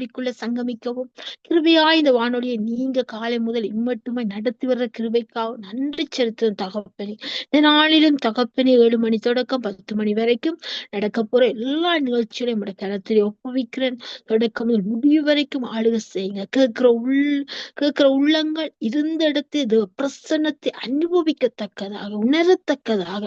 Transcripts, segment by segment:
வானொலிக்குள்ள சங்கமிக்கவும் கிருபையாய் இந்த வானொலியை நீங்க காலை முதல் இம்மட்டுமே நடத்தி வர்ற கிருபைக்காக நன்றி செலுத்தும் தகப்பனே. இந்த நாளிலும் தகப்பனே 7 மணி தொடக்கம் 10 மணி வரைக்கும் நடக்க போற எல்லா நிகழ்ச்சிகளையும் உடைய கரத்திலே ஒப்புவிக்கிறேன். தொடக்கம் முதல் முடிவு வரைக்கும் ஆளுகை செய்யுங்க. கேட்கிற உள்ளங்கள் இருந்த இடத்து பிரசன்னத்தை அனுபவிக்கத்தக்கதாக உணரத்தக்கதாக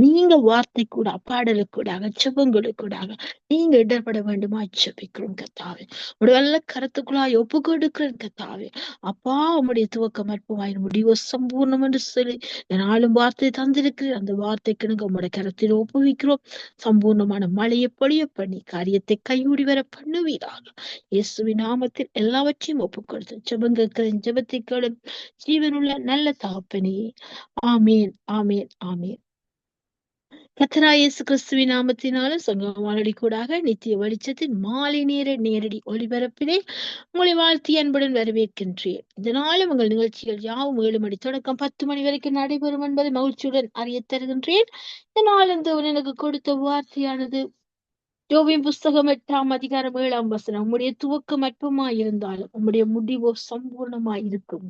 நீங்க வார்த்தை கூட பாடலுக்கூடாக செபங்களுக்கூடாக நீங்க இடர்பட வேண்டுமா ஜெபிக்கிறோம் கத்தாவே. உடைய நல்ல கருத்துக்குள்ளாய் ஒப்பு கொடுக்கிறேன் கத்தாவே. அப்பா உம்முடைய துவக்கம் அற்பமாய் முடிவு சம்பூர்ணம் என்று சொல்லி நாளும் வார்த்தை தந்திருக்கிறேன். அந்த வார்த்தைக்கு நாங்க உம்முடைய கருத்தில் ஒப்புவிக்கிறோம். சம்பூர்ணமான மழையை பொழிய பண்ணி காரியத்தை கையூடி வர பண்ணுவீராக. இயேசுவின் நாமத்தில் எல்லாவற்றையும் ஒப்புக் கொடுத்து ஜெபங்களுக்கிறேன். ஜெபத்தை கேளும் ஜீவனுள்ள நல்ல தகப்பனே. ஆமேன், ஆமேன், ஆமேன். கர்த்தராகிய இயேசு கிறிஸ்துவின் நாமத்தினாலும் சங்கம் வானொலி கூடாக நித்திய வெளிச்சத்தின் மாலை நேர நேரடி ஒளிபரப்பிலே உங்களை வாழ்த்தி அன்புடன் வரவேற்கின்றேன். இந்த நாளும் உங்கள் நிகழ்ச்சிகள் யாவும் 7 மணி தொடக்கம் 10 மணி வரைக்கும் நடைபெறும் என்பதை மகிழ்ச்சியுடன் அறிய தருகின்றேன். இந்த நாள் எனக்கு கொடுத்த வார்த்தையானது யோபின் புஸ்தகம் 8 அதிகாரம் 7 வசனம். உம்முடைய துவக்கம் அற்பமாயிருந்தாலும் உம்முடைய முடிவோ சம்பூர்ணமாயிருக்கும்.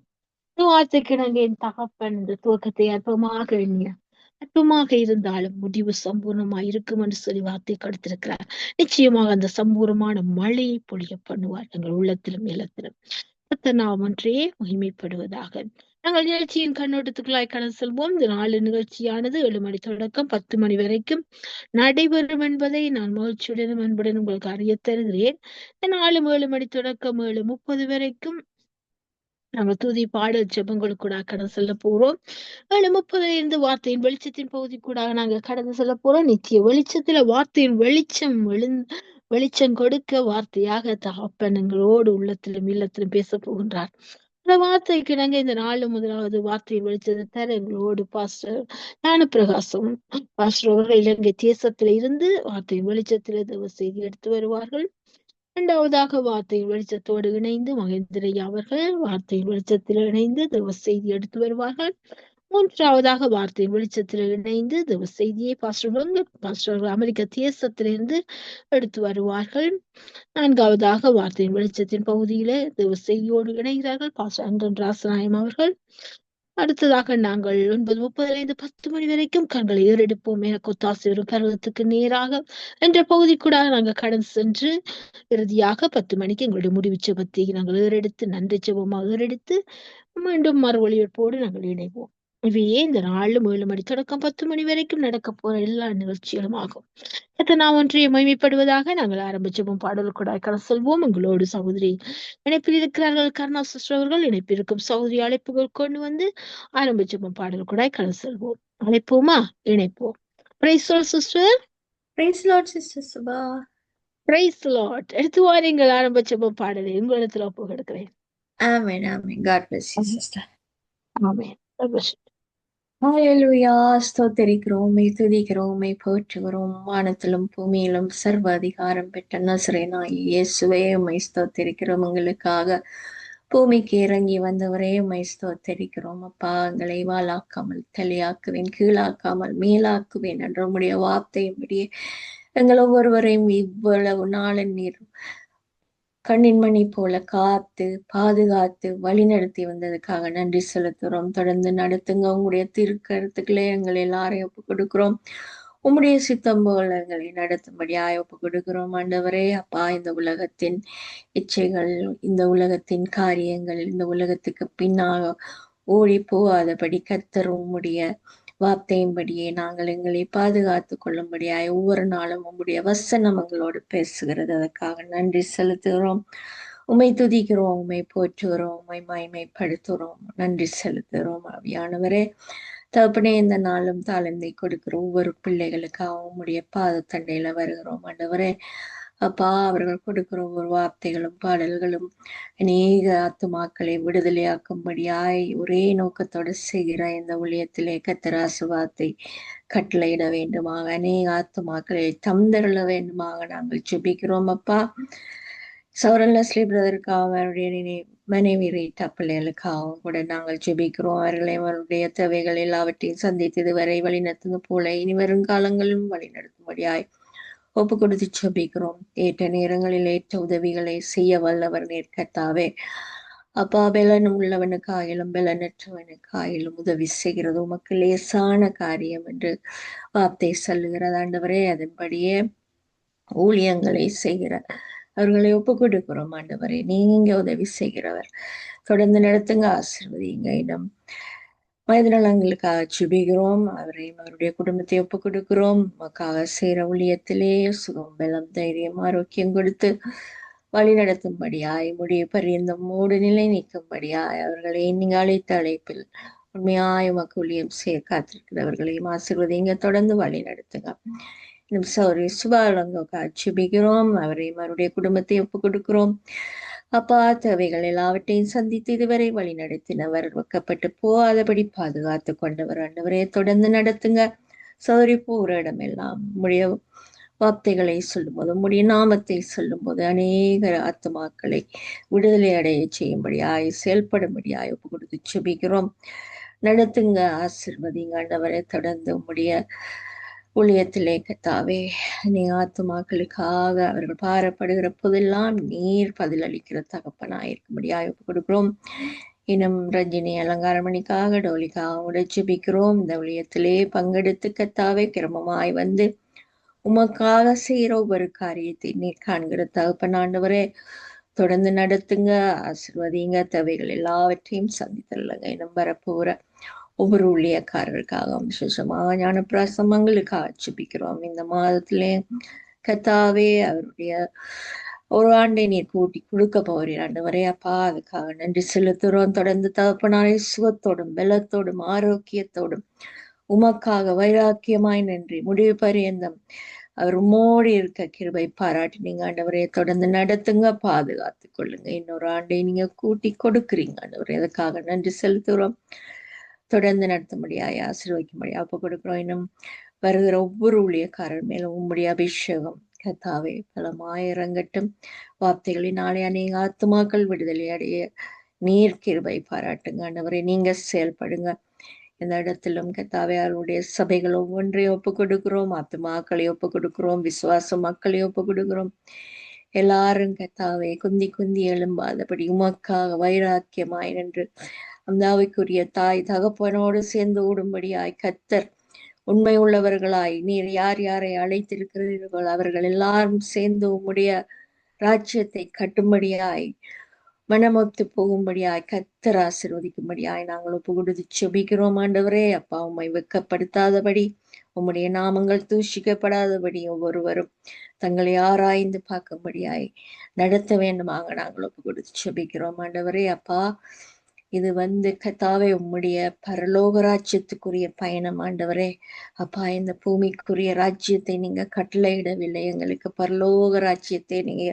இந்த வார்த்தைக்கு நாங்க என் தகப்பன் இந்த துவக்கத்தை அற்பமாக எண்ணிய அற்பமாக இருந்தாலும் முடிவு சம்பூர்ணமாய் இருக்கும் என்று சொல்லி வார்த்தை கொடுத்திருக்கிறார். நிச்சயமாக அந்த சம்பூர்ணமான மழையை பொழிய பண்ணுவார் எங்கள் உள்ளத்திலும் இல்லத்திலும். நாம் ஒன்றே மகிமைப்படுவதாக. நாங்கள் நிகழ்ச்சியின் கண்ணோட்டத்துக்குள்ளாய் கடந்து செல்வோம். இந்த நாலு நிகழ்ச்சியானது 7 மணி தொடக்கம் 10 மணி வரைக்கும் நடைபெறும் என்பதை நான் மகிழ்ச்சியுடனும் அன்புடன் உங்களுக்கு அறிய தருகிறேன். இந்த நாலு 7 மணி தொடக்கம் 7:30 வரைக்கும் நம்ம துதி பாடல் ஜெபங்களுக்கு கூட கடந்து செல்ல போறோம். 7:30 இருந்து வார்த்தையின் வெளிச்சத்தின் பகுதி கூட நாங்க கடந்து செல்ல போறோம். நித்திய வெளிச்சத்துல வார்த்தையின் வெளிச்சம் கொடுக்க வார்த்தையாக தகப்பன் எங்களோடு உள்ளத்திலும் இல்லத்திலும் பேச போகின்றார். இந்த வார்த்தைக்கு நாங்க இந்த நாலு முதலாவது வார்த்தையின் வெளிச்சத்தை தர எங்களோடு பாஸ்டர் ஞானப்பிரகாசம் பாஸ்டர் அவர்கள் இலங்கை தேசத்தில இருந்து வார்த்தையின் வெளிச்சத்தில தேவ செய்தி எடுத்து வருவார்கள். இரண்டாவதாக வார்த்தையின் வெளிச்சத்தோடு இணைந்து மகேந்திரையா அவர்கள் வார்த்தையின் வெளிச்சத்தில் இணைந்து தேவ செய்தி எடுத்து வருவார்கள். மூன்றாவதாக வார்த்தையின் வெளிச்சத்தில் இணைந்து தேவ செய்தியை பாஸ்டர்கள் அமெரிக்க தேசத்திலிருந்து எடுத்து வருவார்கள். நான்காவதாக வார்த்தையின் வெளிச்சத்தின் பகுதியில தேவ செய்தியோடு இணைகிறார்கள் பாஸ்டர் அண்டன் ராசநாயம் அவர்கள். அடுத்ததாக நாங்கள் 9:30 10 மணி வரைக்கும் கண்களை ஏறெடுப்போம் எனக்கு ஒத்தாசை ஒரு பருவத்துக்கு நேராக என்ற பகுதி கூட நாங்கள் கடந்து சென்று இறுதியாக 10 மணிக்கு எங்களுடைய முடிவு ஜெபத்தை நாங்கள் ஏறெடுத்து நன்றி ஜெபமாக ஏறெடுத்து மீண்டும் மறு ஒளிபரப்போடு நாங்கள் இணைவோம். இவையே இந்த நாளும் 7 மணி தொடக்கம் 10 மணி வரைக்கும் நடக்க போற எல்லா நிகழ்ச்சிகளும் ஆகும். நாம் ஒன்றைய மகிமைப்படுவதாக நாங்கள் ஆரம்பிச்சோம். பாடல் கூட கடந்து செல்வோம். உங்களோடு சகோதரி இணைப்பில் இருக்கிறார்கள் கருணா சிஸ்டர் அவர்கள். இணைப்பிருக்கும் சகோதரி அழைப்புகள் கொண்டு வந்து ஆரம்பிச்சோம். பாடல் கூட கடந்து செல்வோம். அழைப்போமா? இணைப்போம். Praise lord sister. Praise lord sister Subha. Praise lord. எடுத்து வாரீங்கள் ஆரம்பிச்சோம் பாடலை உங்களிடத்துல ஒப்பு கொடுக்கிறேன். Amen amen. God bless you sister. Amen. ஹalleluya. ஸ்தோத்திரிக்கிறோம், துதிக்கிறோம், போற்றுகிறோம். வானத்திலும் பூமியிலும் சர்வ அதிகாரம் பெற்ற நசரேனாகிய இயேசுவே உம்மை ஸ்தோத்திரிக்கிறோம். எங்களுக்காக பூமிக்கு இறங்கி வந்தவரே உம்மை ஸ்தோத்திரிக்கிறோம். அப்பா, எங்களை வாளாக்காமல் தலையாக்குவேன், கீழாக்காமல் மேலாக்குவேன் என்ற உம்முடைய வார்த்தையின்படியே எங்கள் ஒவ்வொருவரையும் இவ்வளவு நாளின் நீர் கண்ணின் மணி போல காத்து பாதுகாத்து வழிநடத்தி வந்ததுக்காக நன்றி செலுத்துறோம். தொடர்ந்து நடத்துங்க. உங்களுடைய திருக்கருத்துக்களை எங்களை எல்லாரையும் ஒப்பு கொடுக்கிறோம். உம்முடைய சித்தம் போல எங்களை நடத்தும்படியாய் ஒப்பு கொடுக்கிறோம். ஆண்டவரே அப்பா, இந்த உலகத்தின் இச்சைகள், இந்த உலகத்தின் காரியங்கள், இந்த உலகத்துக்கு பின்னாக ஓடி போகாதபடி கர்த்தர் உம்முடைய வார்த்தையின்படியே நாங்கள் எங்களை பாதுகாத்து கொள்ளும்படியாய் ஒவ்வொரு நாளும் உம்முடைய வசனம் எங்களோடு பேசுகிறது. அதற்காக நன்றி செலுத்துகிறோம். உம்மை துதிக்கிறோம், உம்மை போற்றுகிறோம், உம்மை மகிமைப்படுத்துகிறோம், நன்றி செலுத்துகிறோம். ஆவியானவரே தகப்பனே, இந்த நாளும் தாளந்தை கொடுக்கிற ஒவ்வொரு பிள்ளைகளுக்காக உம்முடைய பாதத்தண்டையில வருகிறோம். ஆண்டவரே அப்பா, அவர்கள் கொடுக்கிற ஒவ்வொரு வார்த்தைகளும் பாடல்களும் அநேக ஆத்துமாக்களை விடுதலையாக்கும்படியாய் ஒரே நோக்கத்தோடு செய்கிற இந்த ஊழியத்திலே கர்த்தர் ஆசீர்வாதத்தை கட்டளையிட வேண்டுமாக, அநேக ஆத்துமாக்களை தந்தருள வேண்டுமாக நாங்கள் ஜெபிக்கிறோம். அப்பா, சௌரன் லெஸ்லி பிரதருக்காக அவருடைய மனைவி ரீட்டா பிள்ளைகளுக்காகவும் கூட நாங்கள் ஜெபிக்கிறோம். அவருடைய தேவைகள் எல்லாவற்றையும் சந்தித்து இதுவரை வழிநடத்துவது போல இனி வரும் காலங்களிலும் வழிநடத்தும்படியாய் ஒப்பு கொடுத்து செபிக்கிறோம். ஏற்ற நேரங்களில் ஏற்ற உதவிகளை செய்ய வல்லவர் நீர் கர்த்தாவே. அப்பா, பலன் உள்ளவனுக்காயிலும் பலனற்றவனுக்காயிலும் உதவி செய்கிறது உமக்கு லேசான காரியம் என்று வார்த்தை சொல்லுகிறது ஆண்டவரே. அதன்படியே ஊழியங்களை செய்கிற அவர்களை ஒப்பு கொடுக்கிறோம் ஆண்டவரே. நீங்க உதவி செய்கிறவர். தொடர்ந்து நடத்துங்க, ஆசீர்வதிங்க. இன்னும் வயதினங்களுக்காக ஜெபிக்கிறோம். அவரையும் அவருடைய குடும்பத்தை ஒப்பு கொடுக்கிறோம். உமக்காக செய்கிற ஊழியத்திலே சுகம், பலம், தைரியம், ஆரோக்கியம் கொடுத்து வழி நடத்தும்படியாய் முடிய பரியந்தம் மூடு நிலை நீக்கும்படியாய் அவர்களை நீங்க அழைத்த அழைப்பில் உண்மையாய் உமக்கு ஊழியம் செய்ய காத்திருக்கிறவர்களையும் ஆசீர்வதிங்க. தொடர்ந்து வழி நடத்துங்க. இன்னும் சௌரி சுபாலங்கோக்காக ஜெபிக்கிறோம். அவரையும் அவருடைய குடும்பத்தை ஒப்பு கொடுக்கிறோம். அப்பா, தேவைகள் எல்லாவற்றையும் சந்தித்து இதுவரை வழி நடத்தினவர், வெக்கப்பட்டு போகாதபடி பாதுகாத்து கொண்டவர் ஆண்டவரே. தொடர்ந்து நடத்துங்க. சௌரி போகிற இடமெல்லாம் உம்முடைய வார்த்தைகளை சொல்லும் போது, உம்முடைய நாமத்தை சொல்லும் போது அநேக ஆத்துமாக்களை விடுதலை அடைய செய்யும்படியாய் செயல்படும்படியாய் ஒப்பு கொடுத்து செபிக்கிறோம். நடத்துங்க, ஆசீர்வதிங்க ஆண்டவரே. தொடர்ந்து உம்முடைய ஊழியத்திலே கர்த்தாவே, நீ ஆத்துமாக்களுக்காக அவர்கள் பாரப்படுகிற போதெல்லாம் நீர் பதிலளிக்கிற தகப்பனாயிருக்கும்படியாய் ஒப்பு கொடுக்கிறோம். இன்னும் ரஞ்சினி அலங்காரமணிக்காக டோலிக்காக ஜெபிக்கிறோம். இந்த ஊழியத்திலே பங்கெடுத்து கர்த்தாவே கிரமமாய் வந்து உமக்காக செய்கிற ஒவ்வொரு காரியத்தை நீர் காண்கிற தகப்பனாண்டவரே. தொடர்ந்து நடத்துங்க, ஆசீர்வதிங்க. தேவைகள் எல்லாவற்றையும் சந்தித்தல்லுங்க. இன்னும் வரப்போற ஒவ்வொரு ஊழியக்காரருக்காக விசேஷமாக ஞான பிரசமங்களுக்காக ஜெபிக்கிறோம். இந்த மாதத்திலே கர்த்தாவே அவருடைய ஒரு ஆண்டை நீர் கூட்டி கொடுக்க போகிறீர் ஆண்டவரே. அப்பா, அதுக்காக நன்றி செலுத்துகிறோம். தொடர்ந்து தகப்பனாரை சுகத்தோடும் பலத்தோடும் ஆரோக்கியத்தோடும் உமக்காக வைராக்கியமாய் நன்றி முடிவு பரியந்தம் அவர் உம்மோடு இருக்க கிருபை பாராட்டி நீங்க ஆண்டவரே தொடர்ந்து நடத்துங்க, பாதுகாத்து கொள்ளுங்க. இன்னொரு ஆண்டை நீங்க கூட்டி கொடுக்குறீங்க ஆண்டவரே. அதுக்காக நன்றி செலுத்துகிறோம். தொடர்ந்து நடத்தும்படியாய் ஆசீர்வதிக்கும்படியா ஒப்பு கொடுக்கிறோம். இன்னும் வருகிற ஒவ்வொரு ஊழியக்காரர் மேலும் உம்முடைய அபிஷேகம் கர்த்தாவே பலமாய் இறங்கட்டும். வார்த்தைகளினாலே அநேக ஆத்துமாக்கள் விடுதலை அடைய நீர் கிருபை பாராட்டுங்க ஆண்டவரே. நீங்க செயல்படுங்க. இந்த இடத்திலும் கர்த்தாவே அவருடைய சபைகள் ஒவ்வொன்றையும் ஒப்பு கொடுக்கிறோம். ஆத்துமாக்களை ஒப்பு கொடுக்கிறோம். விசுவாச மக்களை ஒப்பு கொடுக்கிறோம். எல்லாரும் கர்த்தாவே குந்தி குந்தி எழும்பாதபடி உமக்காக வைராக்கியமாய் நின்று அந்த அவைக்குரிய தாய் தகப்பனோடு சேர்ந்து ஓடும்படியாய் கர்த்தர் உண்மை உள்ளவர்களாய் நீர் யார் யாரை அழைத்திருக்கிறீர்கள் அவர்கள் எல்லாரும் சேர்ந்து உம்முடைய ராஜ்யத்தை கட்டும்படியாய் மனமொத்து போகும்படியாய் கர்த்தர் ஆசீர்வதிக்கும்படியாய் நாங்கள் ஒப்பு கொடுத்து செபிக்கிறோம் ஆண்டவரே. அப்பா, உம்மை வெட்கப்படுத்தாதபடி உம்முடைய நாமங்கள் தூஷிக்கப்படாதபடி ஒவ்வொருவரும் தங்களை ஆராய்ந்து பார்க்கும்படியாய் நடத்த வேண்டுமாக நாங்கள் ஒப்பு கொடுத்து செபிக்கிறோம் ஆண்டவரே. அப்பா, இது கர்த்தாவே உம்முடைய பரலோக ராஜ்யத்துக்குரிய பயணம் ஆண்டவரே. அப்பா, இந்த பூமிக்குரிய ராஜ்யத்தை நீங்க கட்டளையிடவில்லை, எங்களுக்கு பரலோக ராஜ்யத்தை நீங்க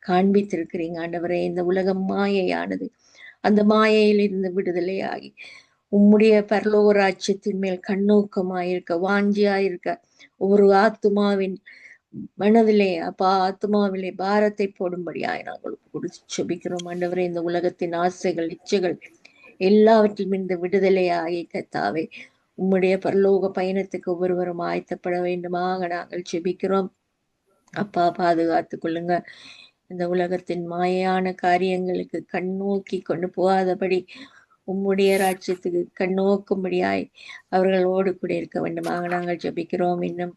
காண்பித்திருக்கிறீங்க ஆண்டவரே. இந்த உலகம் மாயையானது, அந்த மாயையில் இருந்து விடுதலையாகி உம்முடைய பரலோக ராஜ்யத்தின் மேல் கண்ணோக்கமாயிருக்க வாஞ்சியாயிருக்க ஒவ்வொரு ஆத்துமாவின் மனதிலே அப்பா ஆத்மாவிலே பாரத்தை போடும்படியாய் நாங்கள் கொடுத்து செபிக்கிறோம் ஆண்டவரே. இந்த உலகத்தின் ஆசைகள் இச்சைகள் எல்லாவற்றிலும் இந்த விடுதலையாகி கர்த்தாவே உம்முடைய பரலோக பயணத்துக்கு ஒவ்வொருவரும் ஆயத்தப்பட வேண்டுமாக நாங்கள் செபிக்கிறோம். அப்பா, பாதுகாத்து கொள்ளுங்க. இந்த உலகத்தின் மாயான காரியங்களுக்கு கண்ணோக்கி கொண்டு போகாதபடி உம்முடைய ராஜ்யத்துக்கு கண்ணோக்கும்படியாய் அவர்களோடு கூட இருக்க வேண்டுமாக நாங்கள் ஜெபிக்கிறோம். இன்னும்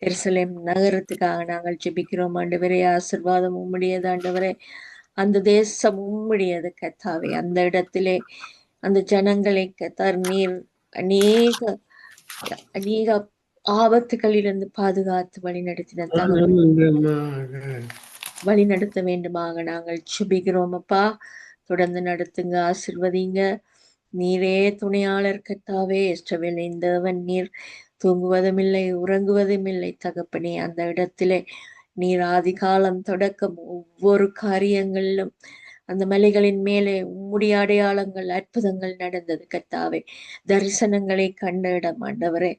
எருசலேம் நகரத்துக்காக நாங்கள் ஜெபிக்கிறோம் ஆண்டவரே. ஆசீர்வாதம் உம்முடையது ஆண்டவரே. அந்த தேசம் உம்முடையது கர்த்தாவே. அந்த இடத்திலே அந்த ஜனங்களை கர்த்தர் நீர் அநேக அநேக ஆபத்துகளிலிருந்து பாதுகாத்து வழி நடத்த வேண்டுமாக நாங்கள் ஜெபிக்கிறோம் அப்பா. தொடர்ந்து நடத்துங்க, ஆசீர்வதிங்க. நீரே துணையாளர் கர்த்தாவே. இஸ்ரவேல் இந்தவன் நீர் தூங்குவதும் இல்லை உறங்குவதும் இல்லை தகப்பனே. அந்த இடத்திலே நீர் ஆதிகாலம் தொடக்கம் ஒவ்வொரு காரியங்களிலும் அந்த மலைகளின் மேலே உம்முடைய அடையாளங்கள் அற்புதங்கள் நடந்தது கர்த்தாவே. தரிசனங்களை கண்ட இடம் ஆண்டவரே.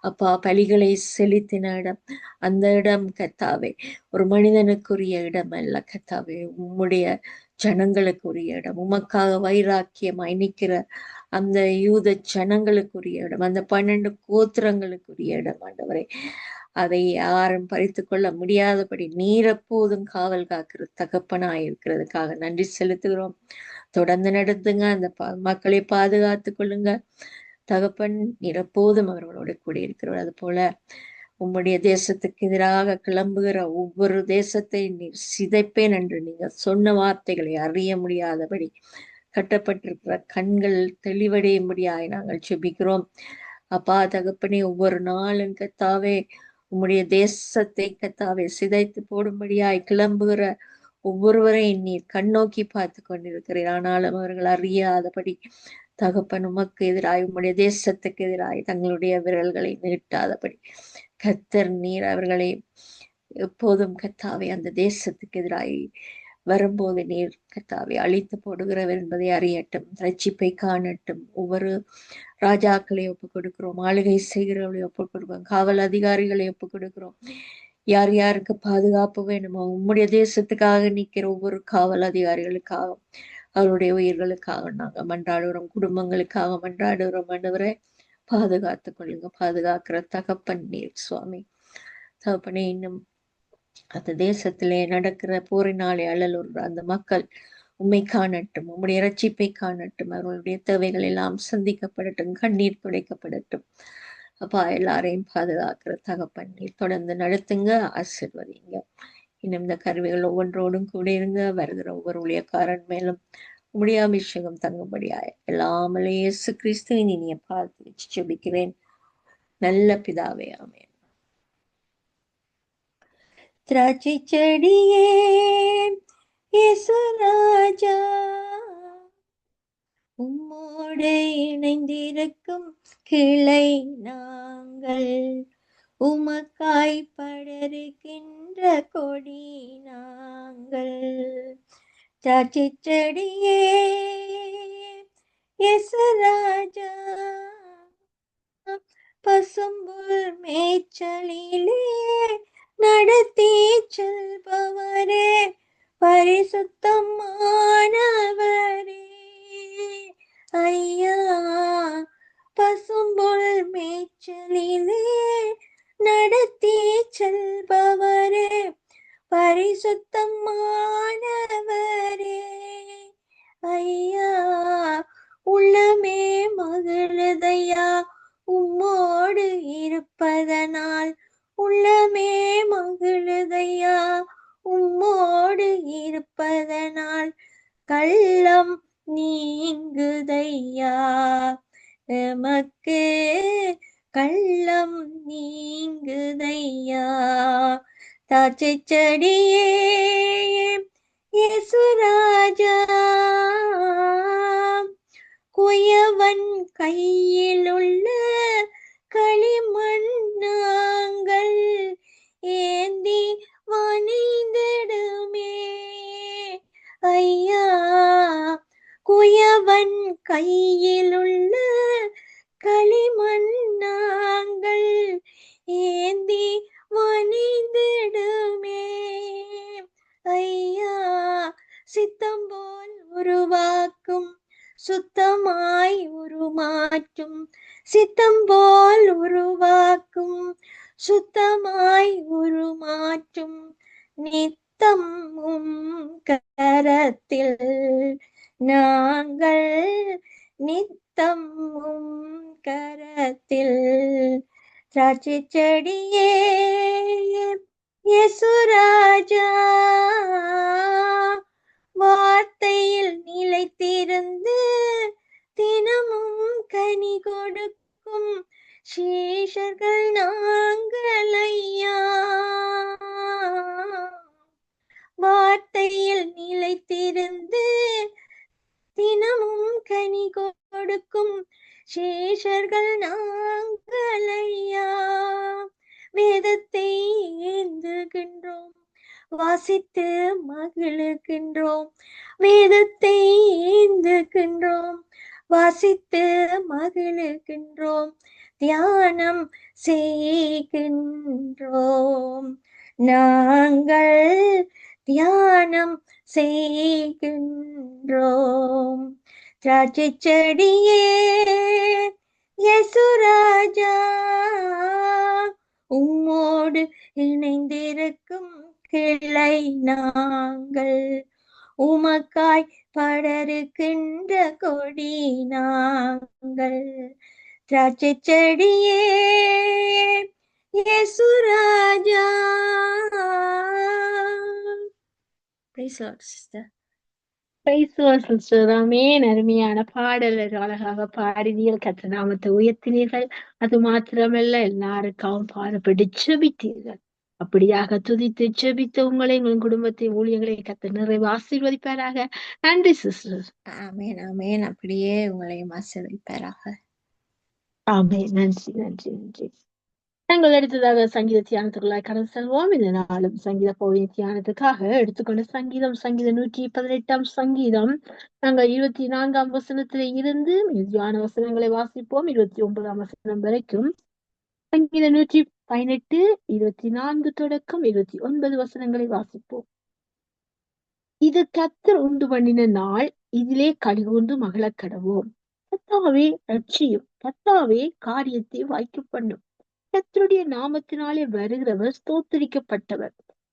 அப்பா, பலிகளை செலுத்தின இடம் அந்த இடம் கர்த்தாவே ஒரு மனிதனுக்குரிய இடம் அல்ல கர்த்தாவே, உம்முடைய ஜனங்களுக்குரிய இடம். உமக்காக வைராக்கியமாய் நிற்கிற அந்த யூத ஜனங்களுக்குரிய இடம், அந்த 12 கோத்திரங்களுக்குரிய இடம் ஆண்டவரே. அதை யாரும் பறித்துக் கொள்ள முடியாதபடி நீர் எப்போதும் காவல் காக்கிற தகப்பனாய் இருக்கிறதுக்காக நன்றி செலுத்துகிறோம். தொடர்ந்து நடத்துங்க, அந்த மக்களை பாதுகாத்துக் கொள்ளுங்க தகப்பன். நீர் எப்போதும் அவர்களோட கூடியிருக்கிறவர். அது போல உம்முடைய தேசத்துக்கு எதிராக கிளம்புகிற ஒவ்வொரு தேசத்தை நீர் சிதைப்பேன் என்று நீங்க சொன்ன வார்த்தைகளை அறிய முடியாதபடி கட்டப்பட்டிருக்கிற கண்கள் தெளிவடையும்படியாய் நாங்கள் செபிக்கிறோம். அப்பா தகப்பனே, ஒவ்வொரு நாளும் கத்தாவே உம்முடைய தேசத்தை கத்தாவே சிதைத்து போடும்படியாய் கிளம்புகிற ஒவ்வொருவரையும் நீர் கண்ணோக்கி பார்த்து கொண்டிருக்கிறீர். ஆனாலும் அவர்கள் அறியாதபடி தகப்பன் உமக்கு எதிராய் உம்முடைய தேசத்துக்கு எதிராய் தங்களுடைய விரல்களை நீட்டாதபடி கத்தர் நீர் அவர்களை எப்போதும் கத்தாவே அந்த தேசத்துக்கு எதிராய் வரும்போது நீர் கத்தாவை அழித்து போடுகிறவர் என்பதை அறியட்டும், ரட்சிப்பை காணட்டும். ஒவ்வொரு ராஜாக்களை ஒப்புக் கொடுக்கிறோம், ஆளுகை செய்கிறவர்களை ஒப்புக் கொடுக்கிறோம், காவல் அதிகாரிகளை ஒப்புக் கொடுக்கிறோம். யார் யாருக்கு பாதுகாப்பு வேணுமோ உம்முடைய தேசத்துக்காக நிற்கிற ஒவ்வொரு காவல் அதிகாரிகளுக்காக அவருடைய உயிர்களுக்காக நாங்கள் மன்றாடுகிறோம், குடும்பங்களுக்காக மன்றாடுகிறோம். ஆண்டவரே பாதுகாத்துக் கொள்ளுங்க, பாதுகாக்கிற தகப்பன் நீர் சுவாமி. தகப்பனே, இன்னும் அந்த தேசத்திலே நடக்கிற போரினாலே அழலுற அந்த மக்கள் உம்மை காணட்டும், உம்முடைய இரட்சிப்பை காணட்டும், அவர்களுடைய தேவைகள் எல்லாம் சந்திக்கப்படட்டும், கண்ணீர் துடைக்கப்படட்டும். அப்பா, எல்லாரையும் பாதுகாக்கிற தகப்பன் நீர் தொடர்ந்து நடத்துங்க, ஆசீர்வதிங்க. இன்னும் இந்த கருவிகள் ஒவ்வொன்றோடும் கூட இருங்க. வருகிற ஒவ்வொரு ஊழியக்காரன் மேலும் உம்முடைய அபிஷேகம் தங்கும்படியாய் எல்லாமலே இயேசு கிறிஸ்துவின் இனிய பார்த்து வச்சு ஜெபிக்கிறேன் நல்ல பிதாவே, ஆமென். திராட்சை செடியே இயேசு ராஜா, உம்மோடு இணைந்திருக்கும் கிளை நாங்கள், உமக்காய் படருகின்ற கொடி நாங்கள். திராட்சை செடியே இயேசு ராஜா, பசும்புல் மேய்ச்சலிலே நடத்தி செல்பவரே, பரிசுத்தமானவரே ஐயா. பசும்புல் மேய்ச்சலிலே நடத்தி செல்பவரே, பரிசுத்தமானவரே ஐயா. உள்ளமே மகிழுதையா உம்மோடு இருப்பதனால், உள்ளமே மகிழுதையா உம்மோடு இருப்பதனால், கள்ளம் நீங்குதையா எமக்கு, கள்ளம் நீங்குதையா. திராட்சை செடியே இயேசு ராஜா, குயவன் கையில் உள்ள களிமண் நாங்கள், ஏந்தி வணிந்திடுமே ஐயா. குயவன் கையில் உள்ள களிமண் நாங்கள், ஏந்தி வணிந்திடுமே ஐயா. சித்தம் போல் உருவாக்கும், சுத்தமாய் உருமாற்றும், சித்தம் போல் உருவாக்கும், சுத்தமாய் உருமாற்றும், நித்தம் கரத்தில் நாங்கள், நித்தம் கரத்தில். திராட்சை செடியே இயேசு ராஜா, வார்த்தையில் நிலைத்திருந்து தினமும் கனி கொடுக்கும் சீஷர்கள் நாங்கள் ஐயா. வார்த்தையில் நிலைத்திருந்து தினமும் கனி கொடுக்கும் சீஷர்கள் நாங்கள் ஐயா. வேதத்தை ஏந்துகின்றோம், வாசித்து மகிழுகின்றோம், வேதத்தை ஏந்துகின்றோம், வாசித்து மகிழுகின்றோம், தியானம் செய்கின்றோம் நாங்கள், தியானம் செய்கின்றோம். திராட்சை செடியே இயேசு ராஜா, உம்மோடு இணைந்திருக்கும் கிளை நாங்கள், உமக்காய் படருக்கின்ற கொடி நாங்கள். திராட்சை செடியே Yesuraja. Praise the Lord, sister. Sister amen. அருமையான பாடல் அழகாக பாடினீர்கள், கர்த்தர் நாமத்தை உயர்த்தினீர்கள். அது மாத்திரமல்ல, எல்லாருக்காகவும் பாடப்பட்டு ஜெபித்தீர்கள். அப்படியாக துதித்து ஜெபித்த உங்களை, உங்கள் குடும்பத்தை, ஊழியர்களை கர்த்தர் நிறைவு ஆசீர்வதிப்பாராக. நன்றி சிஸ்டர். ஆமென் ஆமென். அப்படியே உங்களையும் ஆசீர்வதிப்பாராக. ஆமென். நன்றி நன்றி நன்றி. நாங்கள் அடுத்ததாக சங்கீத தியானத்துக்குள்ளாய் கடந்து செல்வோம். இந்த நாளும் சங்கீத பகுதி தியானத்துக்காக எடுத்துக்கொண்ட சங்கீதம் 118 சங்கீதம். நாங்கள் 24 வசனத்திலே இருந்து மீதியான வசனங்களை வாசிப்போம். 29 வசனம் வரைக்கும். சங்கீத 118, 24 தொடக்கம் 29 வசனங்களை வாசிப்போம். இது கர்த்தர் உண்டு பண்ணின நாள், இதிலே களிகூர்ந்து மகிழக் கடவோம். கர்த்தாவே ரட்சியும், கர்த்தாவே காரியத்தை வாய்க்க பண்ணும். கர்த்தருடைய நாமத்தினாலே வருகிறவர் ஸ்தோத்திரிக்கப்பட்டவர்.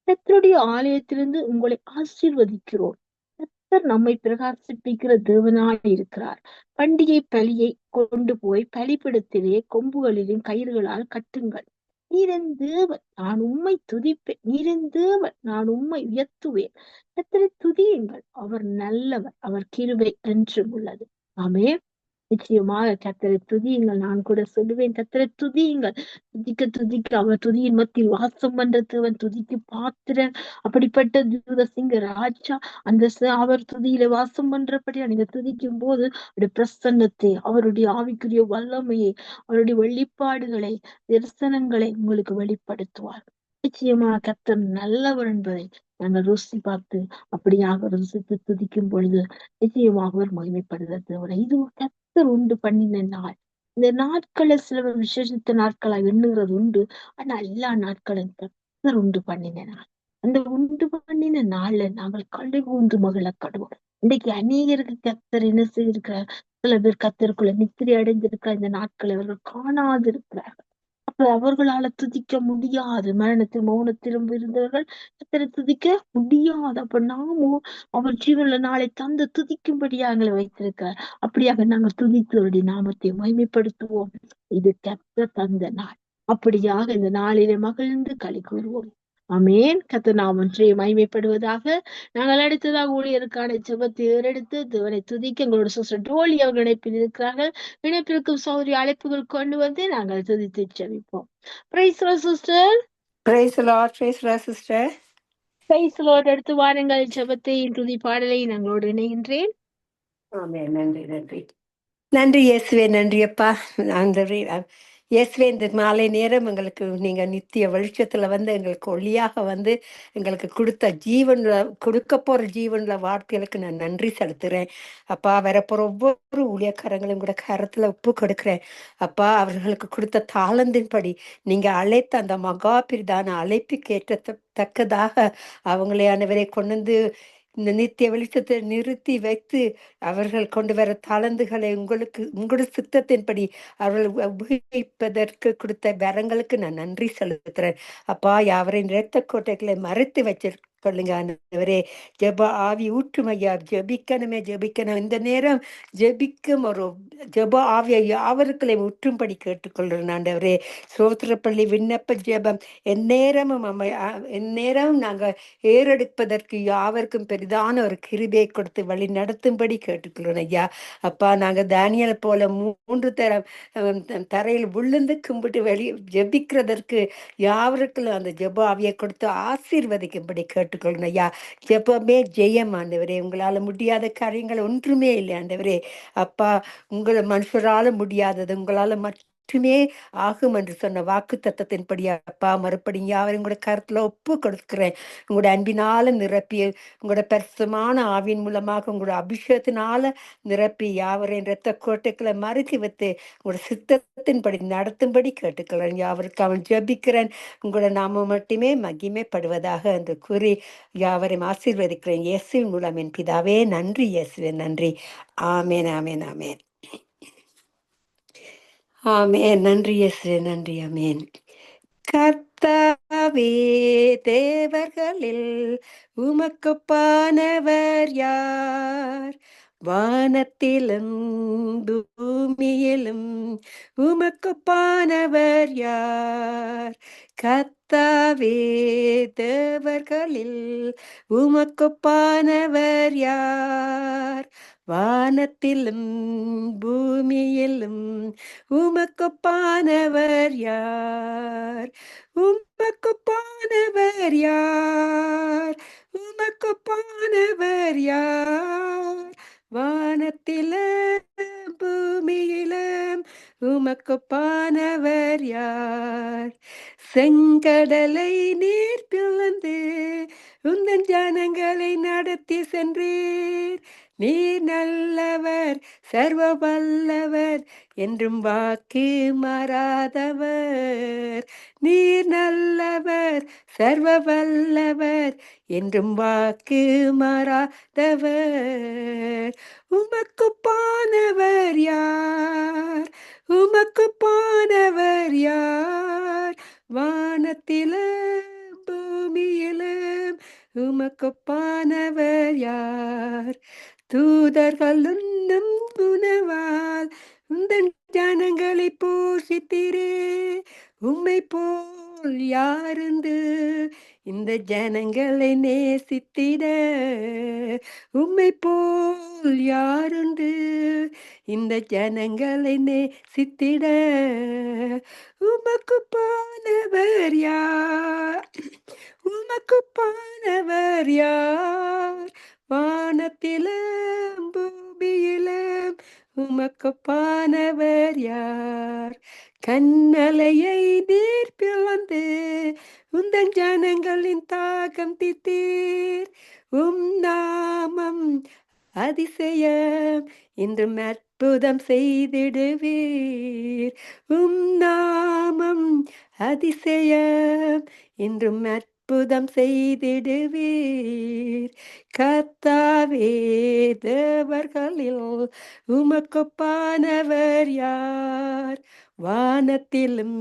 கர்த்தருடைய ஆலயத்திலிருந்து உங்களை ஆசீர்வதிக்கிறோம். கர்த்தர் நம்மை பிரகாசிப்பிக்கிற தேவனாய் இருக்கிறார். பண்டிகை பலியை கொண்டு போய் பலிபீடத்திலே கொம்புகளிலும் கயிறுகளால் கட்டுங்கள். நீரின் தேவன், நான் உம்மை துதிப்பேன். நீரின் தேவன், நான் உம்மை உயர்த்துவேன். கர்த்தரை துதியுங்கள், அவர் நல்லவர், அவர் கிருபை என்றும் உள்ளது. ஆமென். நிச்சயமாக கர்த்தரை துதியுங்கள். நான் கூட சொல்லுவேன், கர்த்தரை துதியுங்கள். துதிக்க துதிக்க அவர் துதியின் மத்தியில் வாசம் பண்ற தேவன், துதிக்கு பாத்திரன். அப்படிப்பட்ட ஜூத சிங்க ராஜா அவர் துதியில வாசம் பண்றபடியா நீங்க துதிக்கும் போது அவருடைய பிரசன்னத்தை, அவருடைய ஆவிக்குரிய வல்லமையை, அவருடைய வெளிப்பாடுகளை, தரிசனங்களை உங்களுக்கு வெளிப்படுத்துவார். நிச்சயமாக கர்த்தர் நல்லவர் என்பதை நாங்கள் ருசி பார்த்து அப்படியாக ருசித்து துதிக்கும் பொழுது நிச்சயமாக அவர் மகிமைப்படுகிறது. இது கர்த்தர் உண்டு பண்ணின நாள். இந்த நாட்களை சில விசேஷித்த நாட்களா எண்ணுகிறது உண்டு. ஆனா எல்லா நாட்களும் கர்த்தர் உண்டு பண்ணின நாள். அந்த உண்டு பண்ணின நாள்ல நாங்கள் களி கூர்ந்து மகிழப்படுவோம். இன்னைக்கு அநேகருக்கு கர்த்தர் என்ன செய்திருக்கிறார்? சில பேர் கர்த்தருக்குள்ள நித்திரை அடைந்திருக்கிற இந்த நாட்களை அவர்கள் காணாது இருக்கிறார்கள். அப்ப அவர்களால துதிக்க முடியாது. மரணத்தில் மௌனத்திலும் இருந்தவர்கள் கர்த்தரை துதிக்க முடியாது. அப்ப நாமும் அவர் ஜீவன்ல நாளை தந்து துதிக்கும்படியாக எங்களை வைத்திருக்கிறார். அப்படியாக நாங்கள் துதித்தவருடைய நாமத்தை மகிமைப்படுத்துவோம். இது கர்த்தர் தந்த நாள். அப்படியாக இந்த நாளிலே மகிழ்ந்து களி கூறுவோம். ஆமென். கர்த்தர் நாமம் மகிமைப்படுவதாக. நாங்கள் அடுத்ததாக ஊழியருக்கான ஜெபத்தை ஏறெடுத்து தேவனை துதிக்க எங்களோட சிஸ்டர் டோலி அவர்கள் இணைப்பில் இருக்கிறார்கள். இணைப்பிற்கும் சௌதரி அழைப்புகள் கொண்டு வந்து நாங்கள் துதித்து ஜெபிப்போம். Praise the Lord sister. Praise the Lord, sister. Praise the Lord. அடுத்து வாருங்கள், ஜெபத்தை துதி பாடலை நாங்களோடு இணைகின்றேன். ஆமென். நன்றி நன்றி நன்றி இயேசுவே. நன்றி அப்பா. நன்றி இயேசுவே. இந்த மாலை நேரம் எங்களுக்கு நீங்க நித்திய வெளிச்சத்துல வந்து எங்களுக்கு ஒளியாக வந்து எங்களுக்கு கொடுத்த ஜீவன்ல, கொடுக்க போற ஜீவன்ல வார்த்தைகளுக்கு நான் நன்றி செலுத்துறேன் அப்பா. வரப்போற ஒவ்வொரு ஊழியக்காரங்களும் கூட கரத்துல ஒப்பு கொடுக்கிறேன் அப்பா. அவர்களுக்கு கொடுத்த தாளந்தின்படி நீங்க அழைத்த அந்த மகா பிரிதான அழைப்புக்கு ஏற்றத்தக்கதாக அவங்களை அனைவரை கொண்டு வந்து இந்த நித்திய வெளிச்சத்தை நிறுத்தி வைத்து அவர்கள் கொண்டு வர தாளந்துகளை உங்களுக்கு உங்களோட சித்தத்தின்படி அவர்கள் உபயோகிப்பதற்கு கொடுத்த வரங்களுக்கு நான் நன்றி செலுத்துறேன் அப்பா. யாவரின் இரத்த கோட்டைகளை மறைத்து வச்சிருக்கொள்ளுங்க ஆண்டவரே. ஜெப ஆவி ஊற்றுமையா ஜெபிக்கணுமே, ஜெபிக்கணும். இந்த நேரம் ஜெபிக்கும் ஒரு ஜெப ஆவியை யாவருக்களை ஊற்றும்படி கேட்டுக்கொள்கிறேன் ஆண்டவரே. சோத்திரப்பள்ளி விண்ணப்ப ஜெபம் எந்நேரமும் எந்நேரமும் நாங்கள் ஏறெடுப்பதற்கு யாவருக்கும் பெரிதான ஒரு கிருபையை கொடுத்து வழி நடத்தும்படி கேட்டுக்கொள்கிறோம் ஐயா. அப்பா, நாங்கள் தானியல் போல 3 தரம் தரையில் விழுந்து கும்பிட்டு ஜெபிக்கிறதற்கு யாவருக்கும் அந்த ஜெப ஆவியை கொடுத்து ஆசீர்வதிக்கும்படி கேட்டுக்கொள்ளணும் ஐயா. ஜெபமே ஜெயம் ஆண்டவரே. உங்களால் முடியாத காரியங்கள் ஒன்றுமே இல்லை ஆண்டவரே. அப்பா, உங்களை மனுஷரால முடியாதது உங்களால மட்டுமே ஆகும் என்று சொன்ன வாக்கு தத்தத்தின்படி அப்பா மறுபடியும் யாவரும் உங்களோட கருத்துல ஒப்பு கொடுக்கிறேன். உங்களோட அன்பினால நிரப்பி, உங்களோட பரிசுத்தமான ஆவின் மூலமாக உங்களோட அபிஷேகத்தினால நிரப்பி யாவரையும் இரத்த கோட்டைகளை மறுக்கி வைத்து உங்களோட சித்தத்தின்படி நடத்தும்படி கேட்டுக்கிறேன். யாவருக்கு அவன் ஜெபிக்கிறேன். உங்களோட நாம மட்டுமே மகிமைப்படுவதாக என்று கூறி யாவரையும் ஆசீர்வதிக்கிறேன் இயேசுவின் மூலம். என் பிதாவே நன்றி. இயேசுவே நன்றி. ஆமேன் ஆமேன் ஆமேன் ஆமேன். நன்றி இயேசுவே நன்றி. ஆமேன். கர்த்தாவே, தேவர்களில் உமக்குப்பானவர் யார்? வானத்திலும் பூமியிலும் உமக்குப்பானவர் யார்? கர்த்தாவே, தேவர்களில் உமக்குப்பானவர் யார்? வானத்திலும் பூமியிலும் உமக்குப்பானவர் யார்? உமக்குப்பானவர் யார்? உமக்குப்பானவர் யார்? வானத்திலும் பூமியிலும் உமக்குப்பானவர் யார்? செங்கடலை நீர் பிளந்து உந்தன் ஜனங்களை நடத்தி சென்றீர். நீர் நல்லவர், சர்வ வல்லவர், என்றும் வாக்கு மாறாதவர். நீர் நல்லவர், சர்வ வல்லவர், என்றும் வாக்கு மாறாதவர். உமக்குப்பானவர் யார்? உமக்குப்பானவர் யார்? வானத்திலும் பூமியிலும் உமக்குப்பானவர் யார்? தூதர்கள் உண்ணும் உணவால் உந்தன் ஜனங்களை போஷித்தீரே. உம்மை போல் யாருந்து இந்த ஜனங்களை நேசித்திட? உம்மை போல் யாருண்டு இந்த ஜனங்களை நேசித்திட? உமக்குப்பானவர் யார்? உமக்குப்பானவர் யார்? வானத்திலும் பூமியிலும் உமக்குப்பானவர் யார்? கண்மலையை நீர் பிளந்து உந்தன் ஜனங்களின் தாகம் தீர்த்தீர். நாமம் அதிசயம், இன்றும் அற்புதம் செய்திடுவீர். நாமம் அதிசயம், இன்றும் அற்புதம் செய்திடுவீர். கர்த்தாவே, தேவர்களில் உமக்குப்பானவர் யார்? வானத்திலும்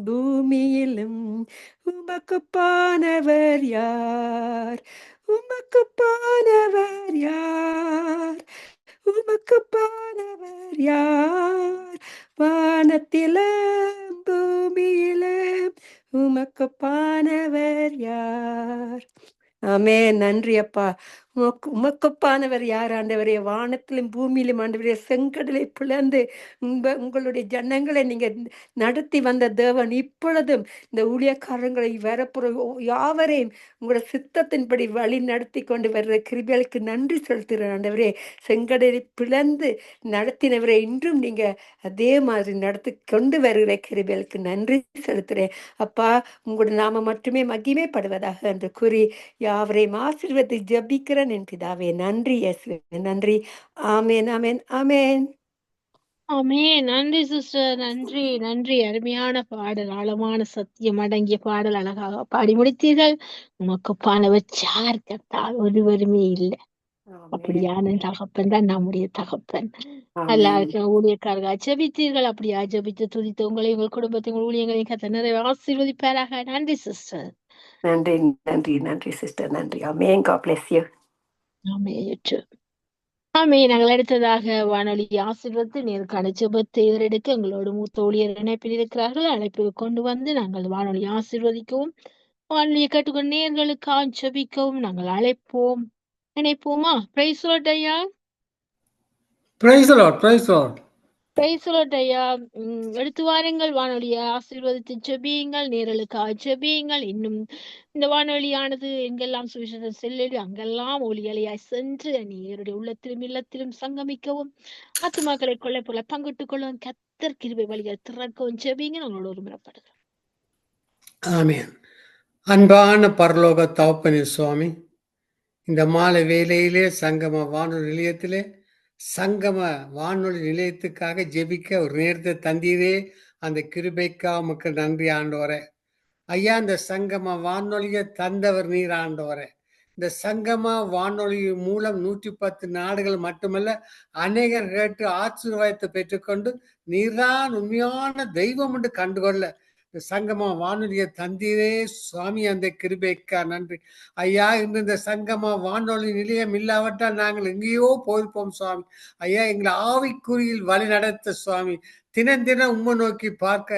பூமியிலும் உமக்குப்பானவர் யார்? உமக்குப்பானவர் யார்? உமக்குப்பானவர் யார்? வானத்திலும் பூமியிலும் உமக்குப்பானவர் யார்? ஆமே. நன்றி அப்பா. உமக்குப்பானவர் யார் ஆண்டவரே? வானத்திலும் பூமியிலும் ஆண்டவரே, செங்கடலை பிளந்து உங்களுடைய ஜனங்களை நீங்க நடத்தி வந்த தேவன், இப்பொழுதும் இந்த ஊழியக்காரங்களை வரப்புற யாவரையும் உங்களோட சித்தத்தின்படி வழி நடத்தி கொண்டு வர்ற கிருபைகளுக்கு நன்றி செலுத்துகிறேன் ஆண்டவரே. செங்கடலை பிளந்து நடத்தினவரை இன்றும் நீங்க அதே மாதிரி நடத்தி கொண்டு வருகிற கிருபைகளுக்கு நன்றி செலுத்துறேன் அப்பா. உங்களோட நாம மட்டுமே மகிமைப்படுவதாக என்று கூறி யாவரையும் ஆசீர்வதி ஜெபிக்கிறேன் என் பிதாவே. நன்றி இயேசுவே, நன்றி. ஆமேன், ஆமேன், ஆமேன். ஆமென். நன்றி சிஸ்டர், நன்றி நன்றி. அருமையான பாடல், ஆழமான சத்தியம் அடங்கிய பாடல், அழகாக பாடி முடித்தீர்கள். உமக்குப்பானவர் யார்? கர்த்தாவே, ஒருவருமே இல்லை. அப்படியான தகப்பன் தான் நம்முடைய தகப்பன். எல்லாருக்கும் ஊழியக்காரர்கள் ஜெபித்தீர்கள். அப்படியா ஜெபித்து துதித்து உங்களை, உங்கள் குடும்பத்தை, உங்கள் ஊழியங்களையும் கர்த்தர் நிறைய ஆசீர்வதிப்பாராக. நன்றி சிஸ்டர். நன்றி, நன்றி, நன்றி சிஸ்டர், நன்றி. ஆமென். God bless you. ஆமென். நாங்கள் அடுத்ததாக வானொலி ஆசீர்வதித்து நேருக்கான ஜெபத்தை ஏறெடுக்க எங்களோடு மூத்த ஊழியர் இணைப்பில் இருக்கிறார்கள். அழைப்பு கொண்டு வந்து நாங்கள் வானொலி ஆசீர்வதிக்கவும், வானொலியை கேட்டுக்கொண்டு நேர்களுக்காக ஜெபிக்கவும் நாங்கள் அழைப்போம். இணைப்போமா? பிரைஸ் லார்ட் ஐயா. Praise lord, praise lord. Praise lord ஐயா. எடுத்து வாருங்கள், வானொலியை ஆசீர்வதித்து ஜெபியுங்கள், நேர்களுக்காக ஜெபியுங்கள். இன்னும் இந்த வானொலியானது எங்கெல்லாம் சுவிசேஷம் செல்லி அங்கெல்லாம் ஒளியலையாய் சென்று நீருடைய உள்ளத்திலும் இல்லத்திலும் சங்கமிக்கவும், ஆத்துமாக்களை கொள்ளை போல பங்கிட்டுக் கொள்ளவும், கர்த்தர் கிருபை வழியால் திறக்கவும் ஜெபிங்க. நாங்களோட ஒரு முறைப்படுகிறோம். ஆமென். அன்பான பரலோக தகப்பனே சுவாமி, இந்த மாலை வேளையிலே சங்கம வானொலி நிலையத்திலே சங்கம வானொலி நிலையத்துக்காக ஜெபிக்க ஒரு நேரத்தை தந்தீரே. அந்த கிருபைக்கா உமக்கு நன்றி ஆண்டவரே. ஐயா, இந்த சங்கம வானொலியை தந்தவர் நீர் ஆண்டவரே. இந்த சங்கம வானொலி மூலம் 110 நாடுகள் மட்டுமல்ல, அநேகர் கேட்டு ஆசீர்வாதத்தை பெற்றுக்கொண்டு நீர்தான் உண்மையான தெய்வம் என்று கண்டுகொள்ள இந்த சங்கம வானொலியை தந்தீரே சுவாமி, அந்த கிருபைக்கா நன்றி ஐயா. இன்று இந்த சங்கம வானொலி நிலையம் இல்லாவிட்டால் நாங்கள் எங்கேயோ போயிருப்போம் சுவாமி. ஐயா, எங்களை ஆவிக்குறியில் வழி நடத்த சுவாமி. தினம் தினம் உம்மை நோக்கி பார்க்க,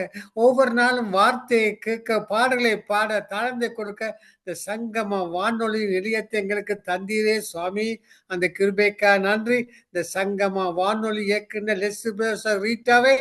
ஒவ்வொரு நாளும் வார்த்தையை கேட்க, பாடல்களை பாட, தாழ்ந்தை கொடுக்க இந்த சங்கம வானொலி நிலையத்தை எங்களுக்கு தந்தீரே சுவாமி, அந்த கிருபைக்கா நன்றி. இந்த சங்கம வானொலி இயக்குனர் லெஸ்பி ரீட்டாவை,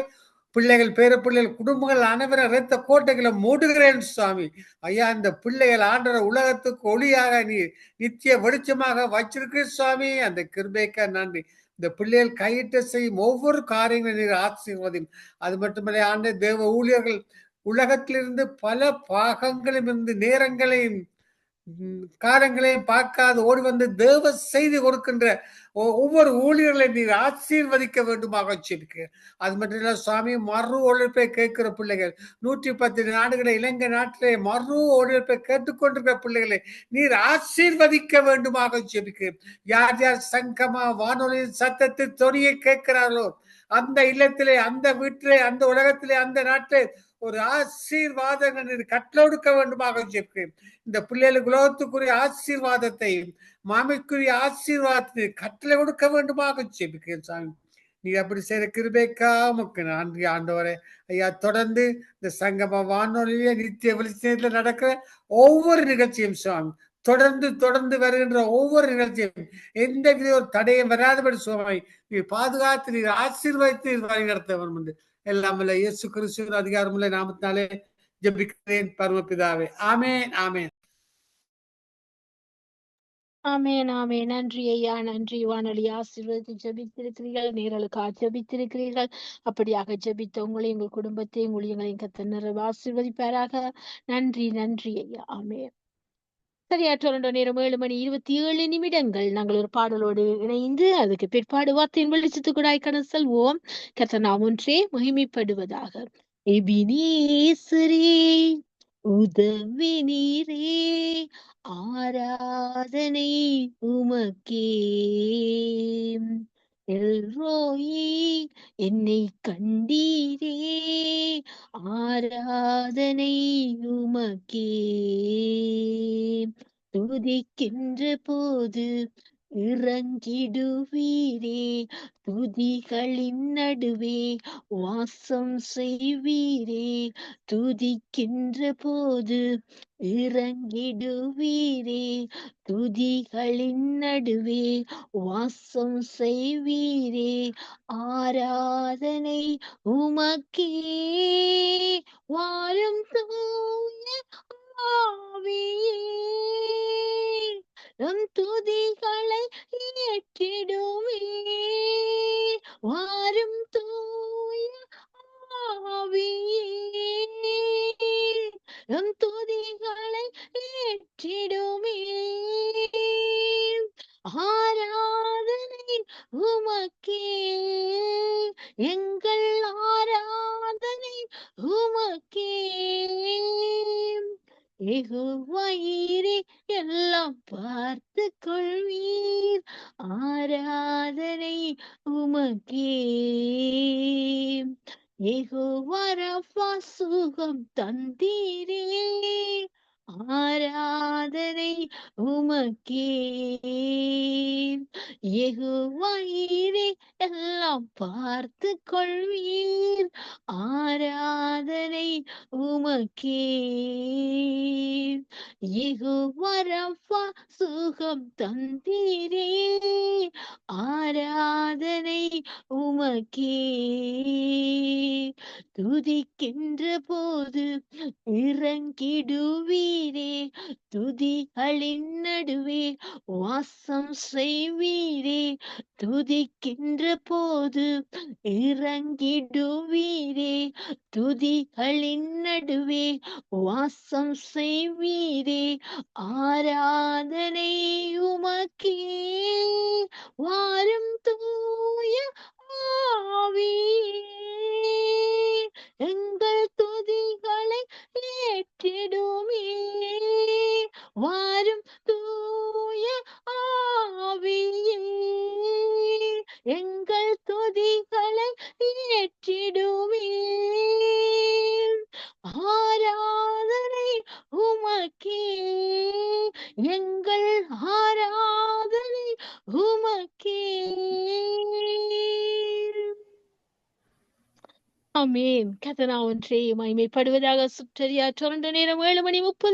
பிள்ளைகள், பேர பிள்ளைகள், குடும்பங்கள் அனைவரும் இரத்த கோட்டைகளை மூடுகிறேன் சுவாமி. ஐயா, இந்த பிள்ளைகள் ஆண்டவர் உலகத்துக்கு ஒளியாக நீ நித்திய வெளிச்சமாக வச்சிருக்கிற சுவாமி, அந்த கிருபைக்கா நன்றி. இந்த பிள்ளைகள் கையிட்டு செய்யும் ஒவ்வொரு காரியங்களும் நீர் ஆசீர்வதியும். அது மட்டுமல்ல ஆண்டு தேவ ஊழியர்கள் உலகத்திலிருந்து பல பாகங்களிலும் இருந்து நேரங்களையும் காலங்களையும் பார்க்காது ஓடி வந்து தேவ செய்தி கொடுக்கின்ற ஒவ்வொரு ஊழியர்களை நீர் ஆசீர்வதிக்க வேண்டுமாக சொல்லிக்க. அது மட்டும் இல்ல சுவாமி, மறு ஒழிப்பை கேட்கிற பிள்ளைகள், 110 நாடுகளை, இலங்கை நாட்டிலே மறு ஒழிப்பை கேட்டுக்கொண்டிருக்கிற பிள்ளைகளை நீர் ஆசீர்வதிக்க வேண்டுமாக சொல்லிக்க. யார் யார் சங்கமா வானொலியின் சத்தத்தை தொனியை கேட்கிறார்களோ அந்த இல்லத்திலே, அந்த வீட்டிலே, அந்த உலகத்திலே, அந்த நாட்டிலே ஒரு ஆசீர்வாதங்கள் கட்டளொடுக்க வேண்டுமாக சொல்லிக்கிறேன். இந்த பிள்ளைகளுக்கு உலகத்துக்குரிய ஆசீர்வாதத்தையும் மாமிக்குரிய ஆசீர்வாதத்தை கட்டளை கொடுக்க வேண்டுமாக ஜெபிக்கிறேன் சாமி. நீ அப்படி செய்யற கிருபைக்கா உமக்கு நன்றி ஆண்டவரே. ஐயா, தொடர்ந்து இந்த சங்கம வானொலியிலே நித்திய வெளிச்சத்தில் நடக்கிற ஒவ்வொரு நிகழ்ச்சியும் சுவாமி, தொடர்ந்து தொடர்ந்து வருகின்ற ஒவ்வொரு நிகழ்ச்சியும் எந்த வித ஒரு தடையும் வராதபடி சுவாமி நீ பாதுகாத்து நீர் ஆசீர்வதித்து வழி நடத்த வேண்டும் என்று எல்லாம் வல்ல இயேசு கிறிஸ்துவின் அதிகாரமுள்ள நாமத்தினாலே ஜெபிக்கிறேன் பரமபிதாவே. ஆமென், ஆமென். ஆமென், ஆமென். நன்றி ஐயா, நன்றி. வானொலி ஆசீர்வதித்து ஜெபித்திருக்கிறீர்கள், நேரலுக்காக ஜெபித்திருக்கிறீர்கள். அப்படியாக ஜெபித்த உங்களையும் உங்கள் குடும்பத்தையும் ஊழியங்களையும் கர்த்தர் நிறைவாக ஆசீர்வதிப்பாராக. நன்றி, நன்றி ஐயா. ஆமென். சரியா டொரண்டோ நேரம் 7:27. நாங்கள் ஒரு பாடலோடு இணைந்து அதுக்கு பிற்பாடு வார்த்தையின் வெளிச்சத்துக்குடாய் கடந்து செல்வோம். கர்த்தர் நாமம் ஒன்றே மகிமைப்படுவதாக. எபினேசரே, உதவி நீரே, ஆராதனை உமக்கே. எல்ரோயி, என்னை கண்டீரே, ஆராதனை உமக்கே. துதிக்கின்ற போது இறங்கிடுவீரே, துதிகளின் நடுவே வாசம் செய்வீரே. துதிக்கின்ற போது இறங்கிடுவீரே, துதிகளின் நடுவே வாசம் செய்வீரே. ஆராதனை உமக்கே. வாரும் தூய ஆவியே, நம் துதிகளை ஏற்றிடுமே. வாரும் தூய ஆவியே, நம் துதிகளை ஏற்றிடுமே. ஆராதனை உமக்கே, எங்கள் ஆராதனை உமக்கே. யெகோவாயீரே, எல்லாம் பார்த்து கொள்வீர். ஆராதனை உமக்கே. யெகோவா ரஃபா, சுகம் தந்தீரே. ஆராதனை உமக்கே. யெகோவாயீரே, எல்லாம் பார்த்து கொள்வீர். ஆராதனை உமக்கே. யெகோவா ரஃபா, சுகம் தந்தீரே. ஆராதனை உமக்கே. துதிக்கின்ற போது இறங்கிடுவீரே, துதிகளின் நடுவே வாசம் செய்வீரே. துதிக்கின்ற போது இறங்கிடுவீரே, துதிகளின் நடுவே வாசம் செய்வீரே. ஆராதனை உமக்கே. வாரும் தூய ஆவியே, எங்கள் துதிகளை ஏற்றிடுமே. வாரும் தூய ஆவியே, எங்கள் துதிகளை ஏற்றிடுமே. ஆமேன். கர்த்தர் நாமம் ஒன்றே மகிமைப்படுவதாக. சுற்றறியா டொரண்டோ நேரம் 7:30